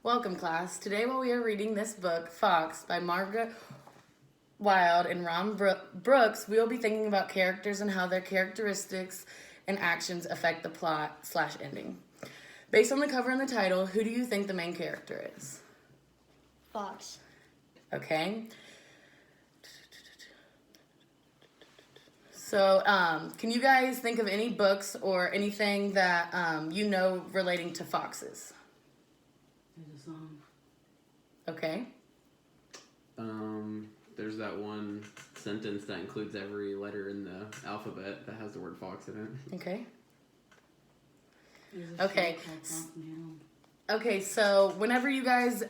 Welcome, class. Today, while we are reading this book, Fox, by Margaret Wilde and Ron Brooks, we will be thinking about characters and how their characteristics and actions affect the plot/ending. Based on the cover and the title, who do you think the main character is? Fox. Okay. So, can you guys think of any books or anything that you know relating to foxes? There's a song. Okay. There's that one sentence that includes every letter in the alphabet that has the word fox in it. Okay. There's a Okay. show called Fox and Hound. Okay, so whenever you guys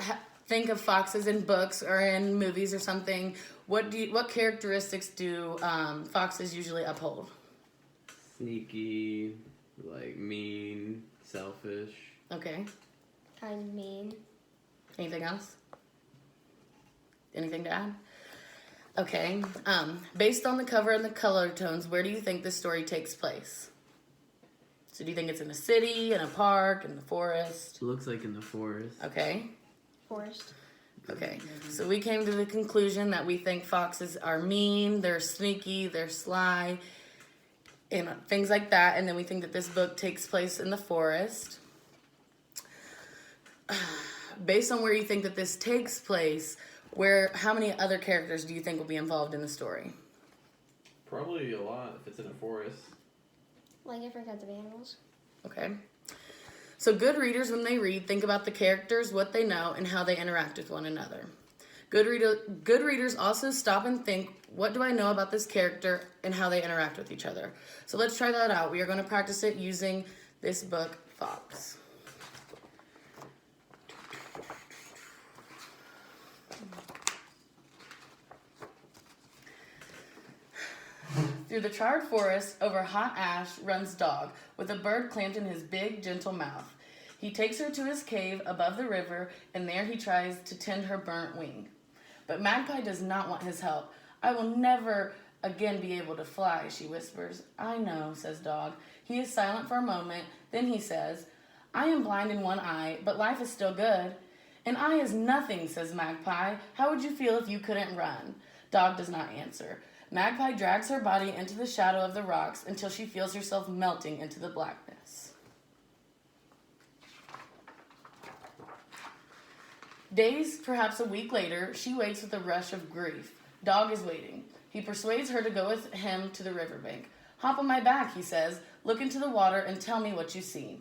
think of foxes in books or in movies or something, what characteristics do foxes usually uphold? Sneaky, like mean, selfish. Okay. Kind of mean. Anything else? Anything to add? Okay. Based on the cover and the color tones, where do you think this story takes place? So do you think it's in a city, in a park, in the forest? It looks like in the forest. Okay. Forest. Okay. So we came to the conclusion that we think foxes are mean, they're sneaky, they're sly, and things like that. And then we think that this book takes place in the forest. Based on where you think that this takes place, how many other characters do you think will be involved in the story? Probably a lot if it's in a forest. Like different kinds of animals. Okay. So good readers, when they read, think about the characters, what they know, and how they interact with one another. Good readers also stop and think, what do I know about this character and how they interact with each other? So let's try that out. We are going to practice it using this book, Fox. Through the charred forest, over hot ash, runs Dog, with a bird clamped in his big, gentle mouth. He takes her to his cave above the river, and there he tries to tend her burnt wing. But Magpie does not want his help. I will never again be able to fly, she whispers. I know, says Dog. He is silent for a moment, then he says, I am blind in one eye, but life is still good. An eye is nothing, says Magpie. How would you feel if you couldn't run? Dog does not answer. Magpie drags her body into the shadow of the rocks until she feels herself melting into the blackness. Days, perhaps a week later, she wakes with a rush of grief. Dog is waiting. He persuades her to go with him to the riverbank. Hop on my back, he says. Look into the water and tell me what you see.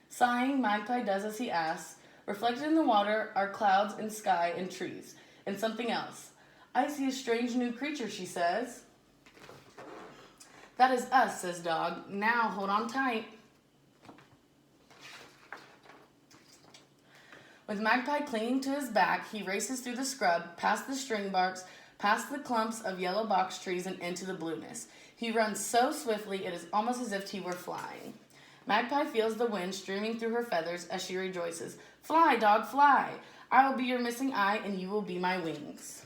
Sighing, Magpie does as he asks. Reflected in the water are clouds and sky and trees, and something else. I see a strange new creature, she says. That is us, says Dog. Now hold on tight. With Magpie clinging to his back, he races through the scrub, past the string barks, past the clumps of yellow box trees, and into the blueness. He runs so swiftly it is almost as if he were flying. Magpie feels the wind streaming through her feathers as she rejoices. Fly, Dog, fly! I will be your missing eye, and you will be my wings.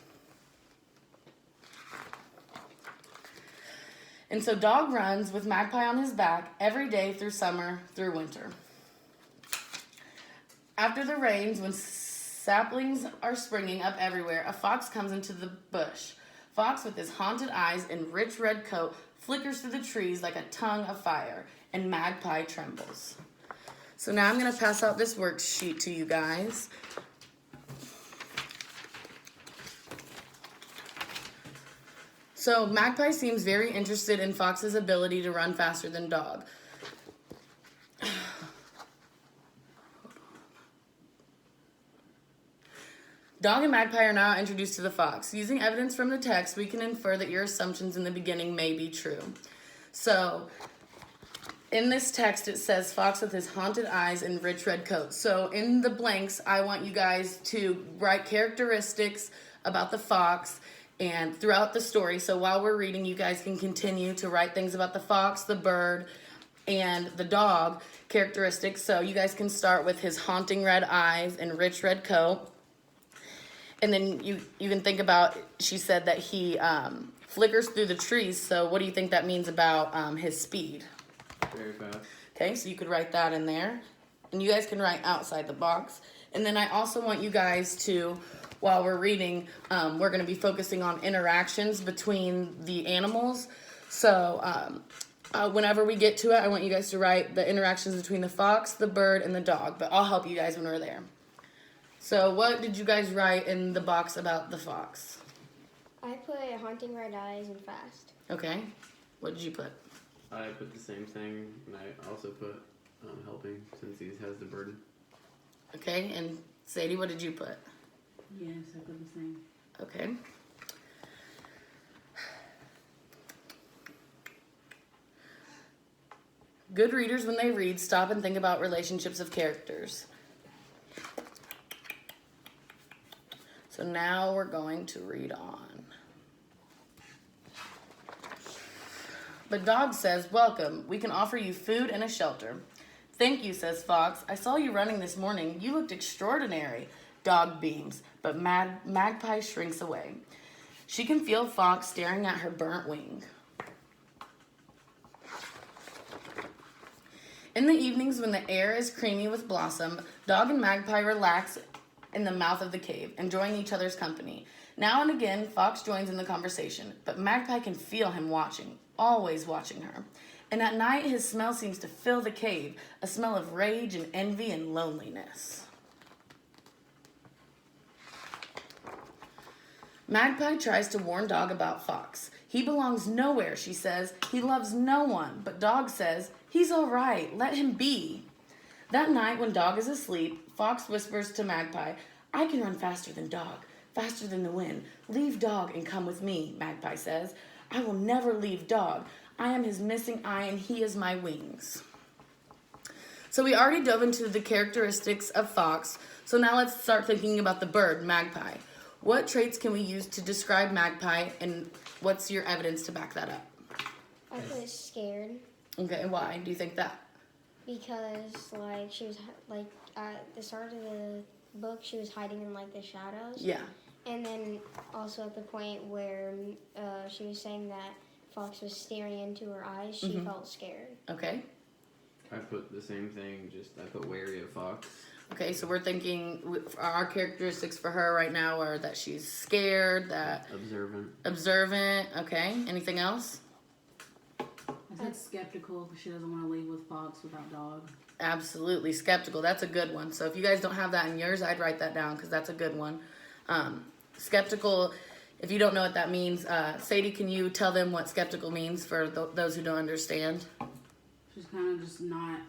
And so Dog runs with Magpie on his back every day through summer, through winter. After the rains, when saplings are springing up everywhere, a fox comes into the bush. Fox, with his haunted eyes and rich red coat, flickers through the trees like a tongue of fire, and Magpie trembles. So now I'm going to pass out this worksheet to you guys. So Magpie seems very interested in Fox's ability to run faster than Dog. Dog and Magpie are now introduced to the fox. Using evidence from the text, we can infer that your assumptions in the beginning may be true. So, in this text, it says fox with his haunted eyes and rich red coat. So, in the blanks, I want you guys to write characteristics about the fox and throughout the story. So, while we're reading, you guys can continue to write things about the fox, the bird, and the dog characteristics. So, you guys can start with his haunting red eyes and rich red coat. And then you can think about, she said that he flickers through the trees. So what do you think that means about his speed? Very fast. Okay, so you could write that in there. And you guys can write outside the box. And then I also want you guys to, while we're reading, we're going to be focusing on interactions between the animals. So whenever we get to it, I want you guys to write the interactions between the fox, the bird, and the dog. But I'll help you guys when we're there. So what did you guys write in the box about the fox? I put haunting red eyes and fast. Okay. What did you put? I put the same thing, and I also put helping since he has the burden. Okay. And Sadie, what did you put? Yes, I put the same. Okay. Good readers, when they read, stop and think about relationships of characters. So now we're going to read on. But Dog says, "Welcome. We can offer you food and a shelter." "Thank you," says Fox. "I saw you running this morning. You looked extraordinary." Dog beams, but Magpie shrinks away. She can feel Fox staring at her burnt wing. In the evenings when the air is creamy with blossom, Dog and Magpie relax in the mouth of the cave, enjoying each other's company. Now and again, Fox joins in the conversation, but Magpie can feel him watching, always watching her. And at night, his smell seems to fill the cave, a smell of rage and envy and loneliness. Magpie tries to warn Dog about Fox. "He belongs nowhere," she says. "He loves no one." But Dog says, "He's all right. Let him be." That night, when Dog is asleep, Fox whispers to Magpie, "I can run faster than Dog, faster than the wind. Leave Dog and come with me," Magpie says. "I will never leave Dog. I am his missing eye and he is my wings." So we already dove into the characteristics of Fox. So now let's start thinking about the bird, Magpie. What traits can we use to describe Magpie, and what's your evidence to back that up? I put scared Okay, why do you think that? because like she was like at the start of the book she was hiding in like the shadows. Yeah. And then also at the point where she was saying that Fox was staring into her eyes, she felt scared. Okay. I put the same thing, I put wary of Fox. Okay, so we're thinking our characteristics for her right now are that she's scared, that observant. Okay, anything else? I said skeptical because she doesn't want to leave with Fox without Dog. Absolutely, skeptical. That's a good one. So if you guys don't have that in yours, I'd write that down because that's a good one. Skeptical, if you don't know what that means, Sadie, can you tell them what skeptical means for those who don't understand? She's kind of just not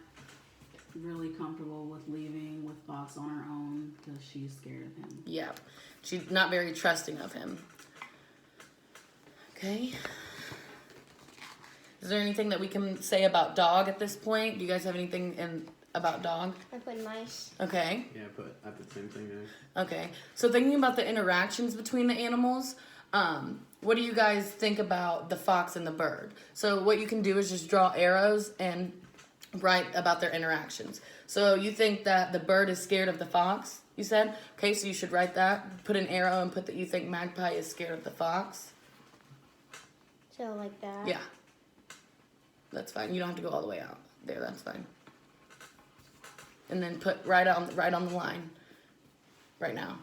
really comfortable with leaving with Fox on her own because she's scared of him. Yeah, she's not very trusting of him. Okay. Is there anything that we can say about Dog at this point? Do you guys have anything about Dog? I put nice. Okay. Yeah, I put the same thing there. Okay. So thinking about the interactions between the animals, what do you guys think about the fox and the bird? So what you can do is just draw arrows and write about their interactions. So you think that the bird is scared of the fox, you said? Okay, so you should write that. Put an arrow and put that you think Magpie is scared of the fox. So like that. Yeah. That's fine. You don't have to go all the way out there. That's fine. And then put right on the line. Right now.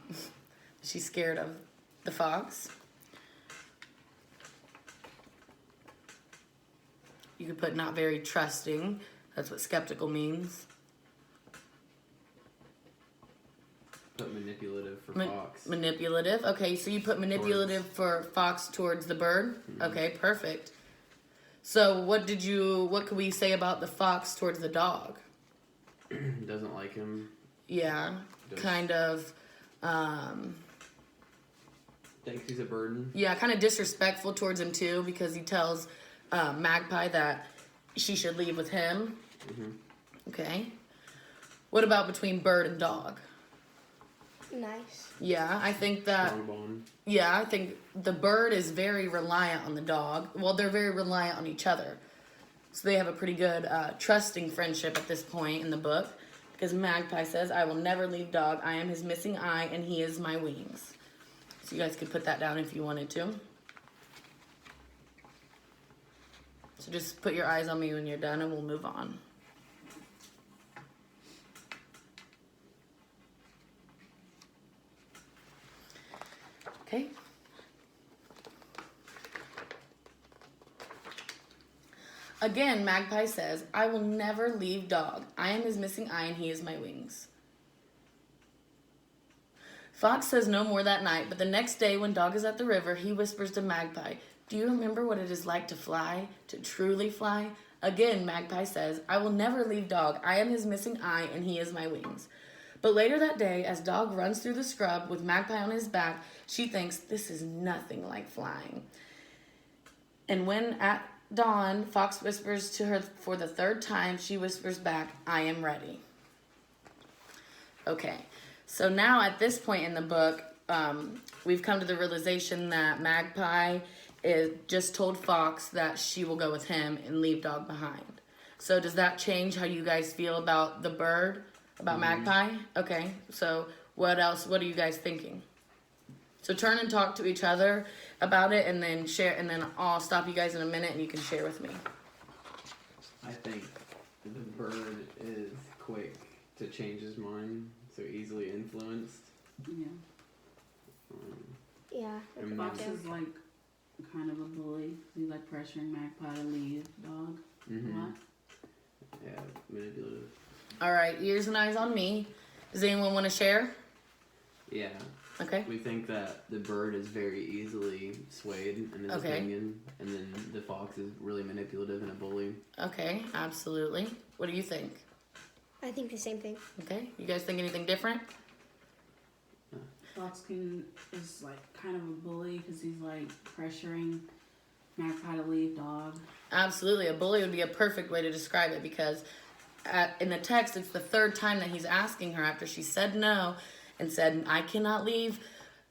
She's scared of the fox. You could put not very trusting. That's what skeptical means. Put manipulative for Fox. Manipulative. Okay, so you put manipulative for Fox towards the bird. Mm-hmm. Okay, perfect. So what could we say about the fox towards the dog? Doesn't like him. Yeah, kind of. Thinks he's a burden. Yeah, kind of disrespectful towards him too because he tells Magpie that she should leave with him. Mm-hmm. Okay. What about between bird and dog? Nice. Yeah, I think that. Strong bond. Yeah, I think the bird is very reliant on the dog. Well, they're very reliant on each other. So they have a pretty good trusting friendship at this point in the book. Because Magpie says, "I will never leave Dog. I am his missing eye and he is my wings." So you guys could put that down if you wanted to. So just put your eyes on me when you're done and we'll move on. Okay. Again, Magpie says, I will never leave Dog. I am his missing eye and he is my wings. Fox says no more that night, but the next day when Dog is at the river, he whispers to Magpie, do you remember what it is like to fly, to truly fly? Again, Magpie says, I will never leave Dog. I am his missing eye and he is my wings. But later that day, as Dog runs through the scrub with Magpie on his back, she thinks this is nothing like flying. And when at dawn, Fox whispers to her for the third time, she whispers back, I am ready. Okay, so now at this point in the book, we've come to the realization that Magpie just told Fox that she will go with him and leave Dog behind. So does that change how you guys feel about the bird, about Magpie? Okay, so what else? What are you guys thinking? So turn and talk to each other about it, and then share, and then I'll stop you guys in a minute and you can share with me. I think the bird is quick to change his mind, so easily influenced. Yeah. Yeah. I And think Fox so. is like kind of a bully. He's like pressuring Magpie to leave Dog a lot. Yeah, manipulative. All right, ears and eyes on me. Does anyone want to share? Yeah. Okay. We think that the bird is very easily swayed in his Okay. opinion, and then the fox is really manipulative and a bully. Okay, absolutely. What do you think? I think the same thing. Okay, you guys think anything different? Fox is like kind of a bully because he's like pressuring Magpie to leave Dog. Absolutely, a bully would be a perfect way to describe it because in the text, it's the third time that he's asking her after she said no and said, I cannot leave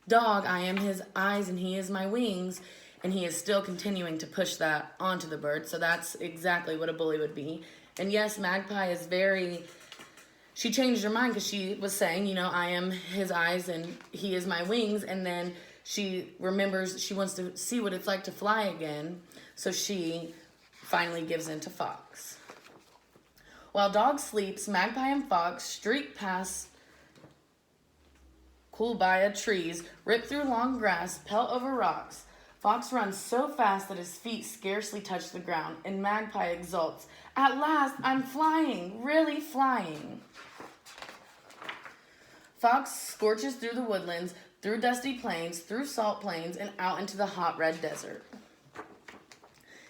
Dog, I am his eyes and he is my wings, and he is still continuing to push that onto the bird. So that's exactly what a bully would be. And yes, Magpie is she changed her mind because she was saying, you know, I am his eyes and he is my wings, and then she remembers she wants to see what it's like to fly again, so she finally gives in to Fox. While Dog sleeps, Magpie and Fox streak past Kulbaya trees, rip through long grass, pelt over rocks. Fox runs so fast that his feet scarcely touch the ground, and Magpie exults, at last, I'm flying, really flying. Fox scorches through the woodlands, through dusty plains, through salt plains, and out into the hot red desert.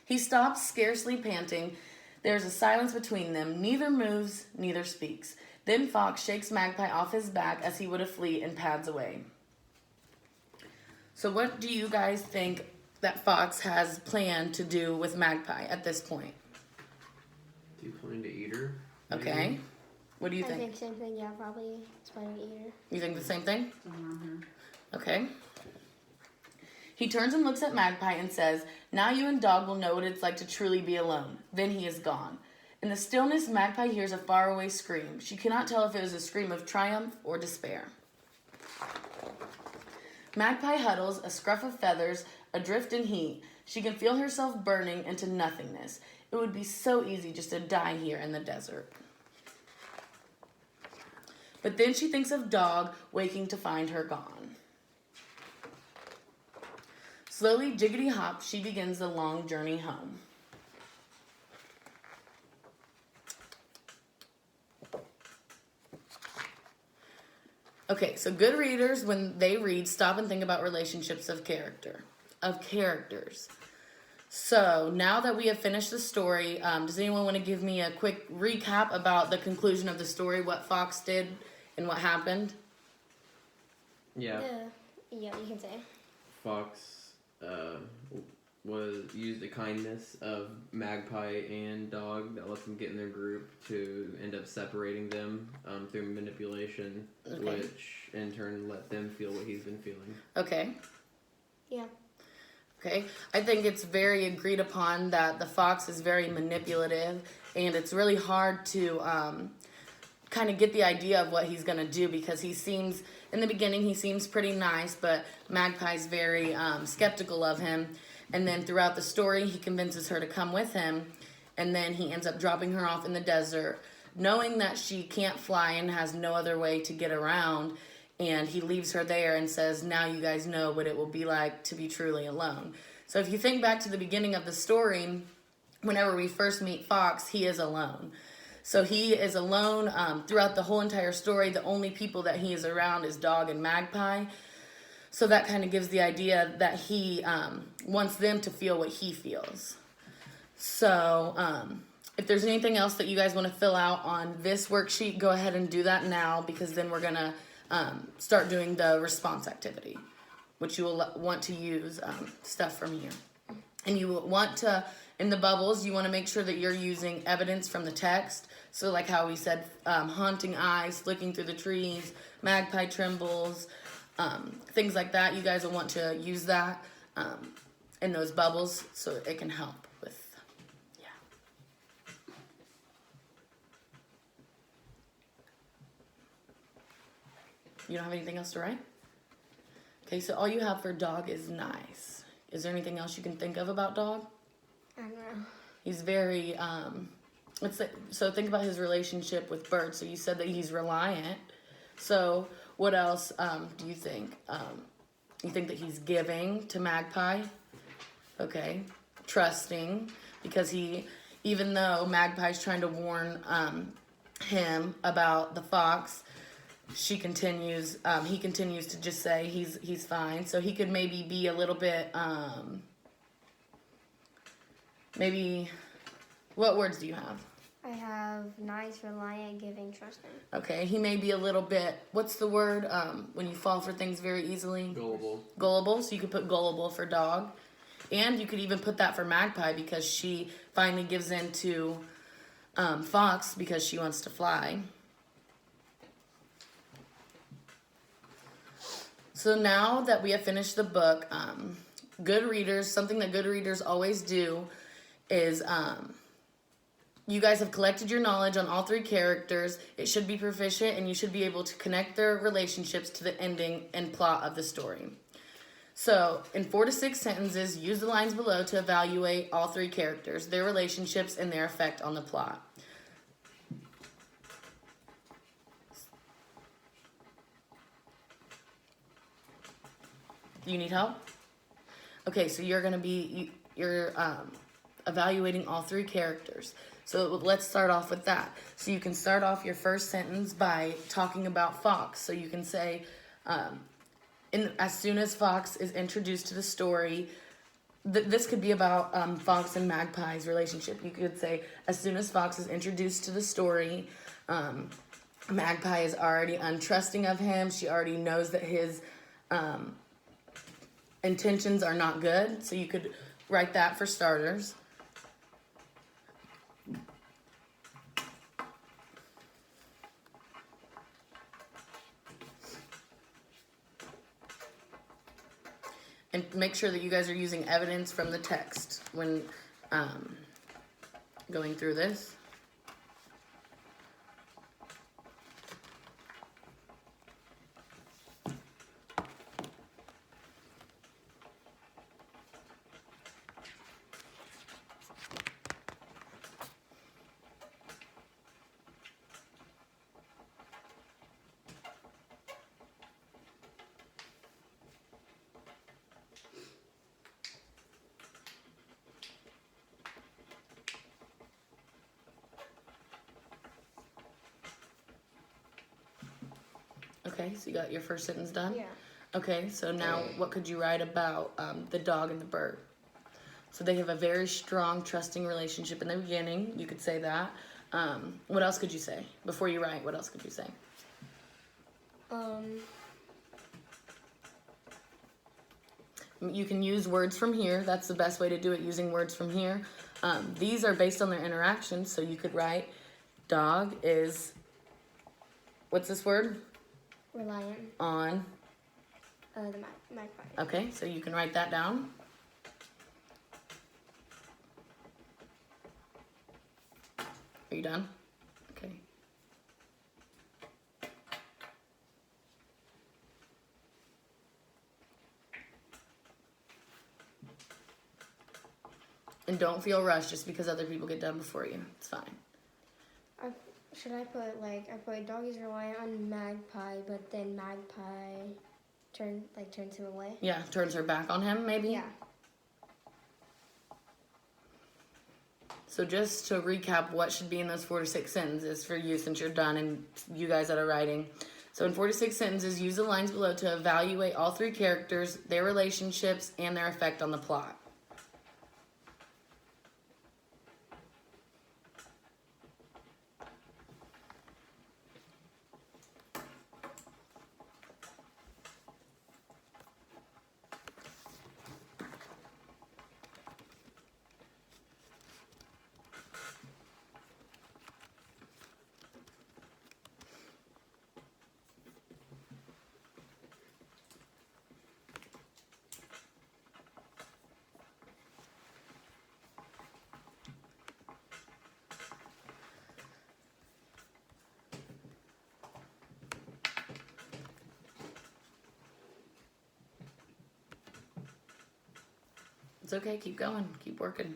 He stops, scarcely panting. There's a silence between them. Neither moves, neither speaks. Then Fox shakes Magpie off his back as he would a flea and pads away. So what do you guys think that Fox has planned to do with Magpie at this point? Do you plan to eat her? Okay. Maybe? What do you I think? think same thing. Yeah, probably spider eater. You think the same thing? Around her. Okay. He turns and looks at Magpie and says, now you and Dog will know what it's like to truly be alone. Then he is gone. In the stillness, Magpie hears a faraway scream. She cannot tell if it was a scream of triumph or despair. Magpie huddles, a scruff of feathers, adrift in heat. She can feel herself burning into nothingness. It would be so easy just to die here in the desert. But then she thinks of Dog waking to find her gone. Slowly, jiggity hop, she begins the long journey home. Okay, so good readers, when they read, stop and think about relationships of characters. So now that we have finished the story, does anyone want to give me a quick recap about the conclusion of the story, what Fox did and what happened? Yeah. Yeah, you can say. Fox used the kindness of Magpie and Dog that lets them get in their group to end up separating them through manipulation, Okay. which in turn let them feel what he's been feeling. Okay. Yeah. Okay, I think it's very agreed upon that the fox is very manipulative, and it's really hard to kind of get the idea of what he's going to do, because he seems, in the beginning, he seems pretty nice, but Magpie's very skeptical of him, and then throughout the story, he convinces her to come with him, and then he ends up dropping her off in the desert, knowing that she can't fly and has no other way to get around, and he leaves her there and says, now you guys know what it will be like to be truly alone. So if you think back to the beginning of the story, whenever we first meet Fox, he is alone. So he is alone throughout the whole entire story. The only people that he is around is Dog and Magpie. So that kind of gives the idea that he wants them to feel what he feels. So if there's anything else that you guys want to fill out on this worksheet, go ahead and do that now, because then we're going to start doing the response activity, which you will want to use stuff from here. And you want to, in the bubbles, you want to make sure that you're using evidence from the text. So like how we said, haunting eyes, looking through the trees, magpie trembles, things like that. You guys will want to use that in those bubbles so it can help with, yeah. You don't have anything else to write? Okay, so all you have for Dog is nice. Is there anything else you can think of about Dog? I don't know. He's very, so think about his relationship with Bird. So you said that he's reliant. So what else do you think? You think that he's giving to Magpie? Okay. Trusting, because even though Magpie's trying to warn him about the fox, he continues to just say he's fine. So he could maybe be a little bit, maybe, what words do you have? I have nice, reliant, giving, trusting. Okay, he may be a little bit, what's the word when you fall for things very easily? Gullible. Gullible, so you could put gullible for Dog. And you could even put that for Magpie, because she finally gives in to Fox because she wants to fly. So now that we have finished the book, good readers, something that good readers always do is you guys have collected your knowledge on all three characters. It should be proficient, and you should be able to connect their relationships to the ending and plot of the story. So, in 4 to 6 sentences, use the lines below to evaluate all three characters, their relationships, and their effect on the plot. Do you need help? Okay, so you're going to be, you're evaluating all three characters. So let's start off with that. So you can start off your first sentence by talking about Fox. So you can say, as soon as Fox is introduced to the story, this could be about Fox and Magpie's relationship. You could say, as soon as Fox is introduced to the story, Magpie is already untrusting of him. She already knows that his intentions are not good. So you could write that for starters. And make sure that you guys are using evidence from the text when going through this. Okay, so you got your first sentence done? Yeah. Okay, so now what could you write about the dog and the bird? So they have a very strong, trusting relationship in the beginning. You could say that. What else could you say? Before you write, what else could you say? You can use words from here. That's the best way to do it, using words from here. These are based on their interactions, so you could write, dog is, what's this word? Reliant. On. The magpie. Okay, so you can write that down. Are you done? Okay. And don't feel rushed just because other people get done before you. It's fine. Should I put like I put dog is reliant on Magpie, but then Magpie turns him away? Yeah, turns her back on him, maybe? Yeah. So just to recap what should be in those 4 to 6 sentences for you since you're done and you guys that are writing. So in 4 to 6 sentences, use the lines below to evaluate all 3 characters, their relationships, and their effect on the plot. It's okay, keep going, keep working.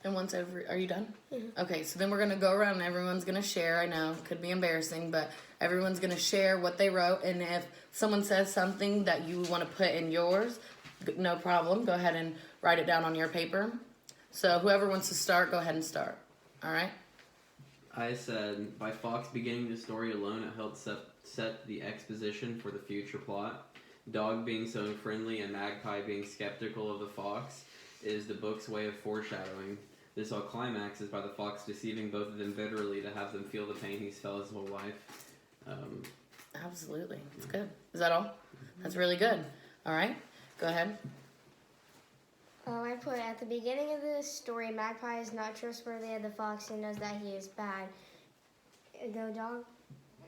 And once over, are you done? Mm-hmm. Okay, so then we're gonna go around and everyone's gonna share. I know, could be embarrassing, but everyone's gonna share what they wrote. And if someone says something that you want to put in yours, no problem. Go ahead and write it down on your paper. So whoever wants to start, go ahead and start. All right? I said, by Fox beginning the story alone, it helped set the exposition for the future plot. Dog being so unfriendly and Magpie being skeptical of the fox is the book's way of foreshadowing. This all climaxes by the fox deceiving both of them bitterly to have them feel the pain he's felt his whole life. Absolutely. It's good. Is that all? That's really good. All right? Go ahead. I put at the beginning of the story, Magpie is not trustworthy of the fox and knows that he is bad. The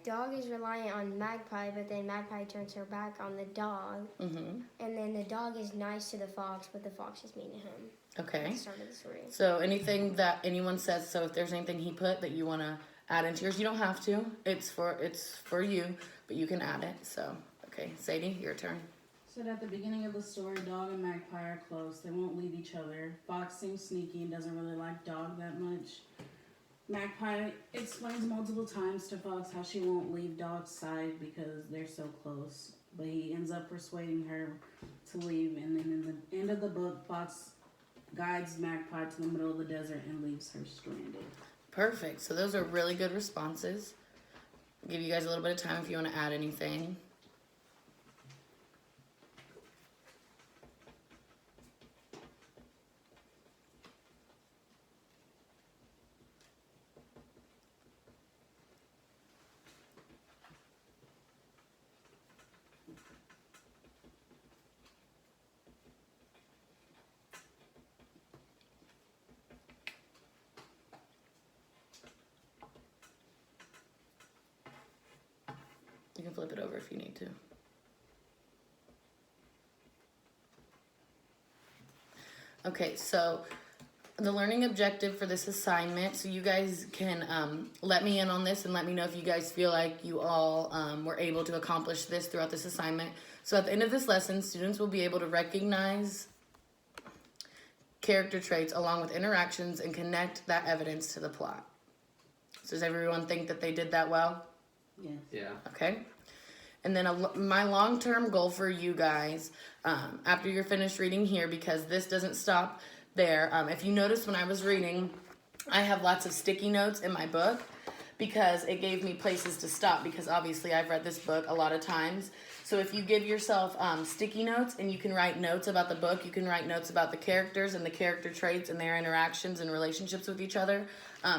dog is reliant on Magpie, but then Magpie turns her back on the dog. Mm-hmm. And then the dog is nice to the fox, but the fox is mean to him. Okay. That's the start of the story. So anything that anyone says, so if there's anything he put that you want to add into yours, you don't have to. It's for you, but you can add it. So, okay. Sadie, your turn. So at the beginning of the story, Dog and Magpie are close. They won't leave each other. Fox seems sneaky and doesn't really like Dog that much. Magpie explains multiple times to Fox how she won't leave Dog's side because they're so close. But he ends up persuading her to leave, and then in the end of the book, Fox guides Magpie to the middle of the desert and leaves her stranded. Perfect. So those are really good responses. I'll give you guys a little bit of time if you want to add anything. You can flip it over if you need to. Okay, so the learning objective for this assignment, so you guys can let me in on this and let me know if you guys feel like you all were able to accomplish this throughout this assignment. So at the end of this lesson, students will be able to recognize character traits along with interactions and connect that evidence to the plot. So does everyone think that they did that well? Yes. Yeah. Okay. And then my long-term goal for you guys, after you're finished reading here, because this doesn't stop there. If you notice when I was reading, I have lots of sticky notes in my book because it gave me places to stop, because obviously I've read this book a lot of times. So if you give yourself sticky notes, and you can write notes about the book, you can write notes about the characters and the character traits and their interactions and relationships with each other,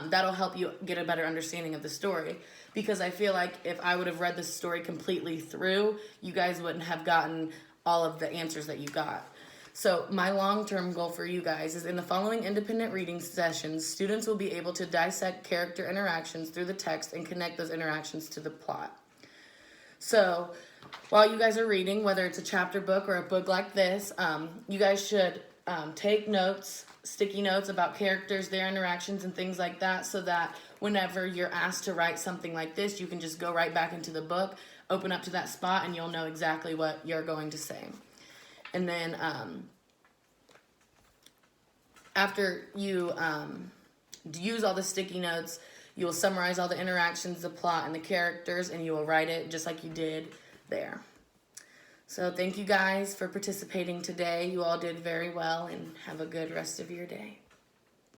that'll help you get a better understanding of the story. Because I feel like if I would have read this story completely through, you guys wouldn't have gotten all of the answers that you got. So my long-term goal for you guys is in the following independent reading sessions, students will be able to dissect character interactions through the text and connect those interactions to the plot. So while you guys are reading, whether it's a chapter book or a book like this, you guys should take notes, sticky notes about characters, their interactions, and things like that, so that whenever you're asked to write something like this, you can just go right back into the book, open up to that spot, and you'll know exactly what you're going to say. And then after you use all the sticky notes, you will summarize all the interactions, the plot, and the characters, and you will write it just like you did there. So thank you guys for participating today. You all did very well, and have a good rest of your day.